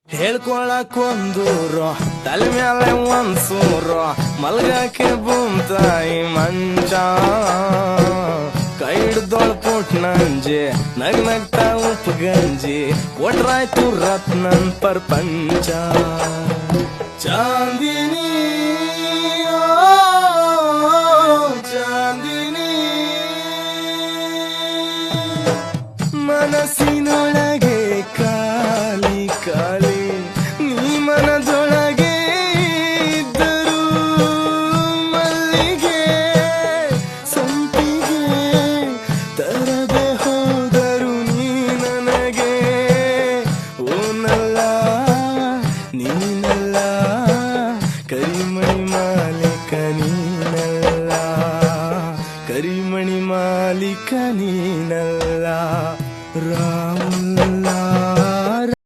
ಹೇಳ್ಕೊಳಕ್ಕೊಂದೂರು ತಲೆ ಮೇಲೆ ಒಂದ್ಸೂರು ಮಲ್ಗಾಕೆ ಬೂಮ್ತಾಯಿ ಮಂಚ ಕೈ ಹಿಡ್ದೊಳ್ ಪುಟ್ ನಂಜಿ ನಗ್ ನಗ್ತಾ ಉಪ್ಪು ಗಂಜಿ ಒಟ್ರಾಯ್ತು ರತ್ನನ್ ಪರ್ಪಂಚ ಚಾಂದಿನಿ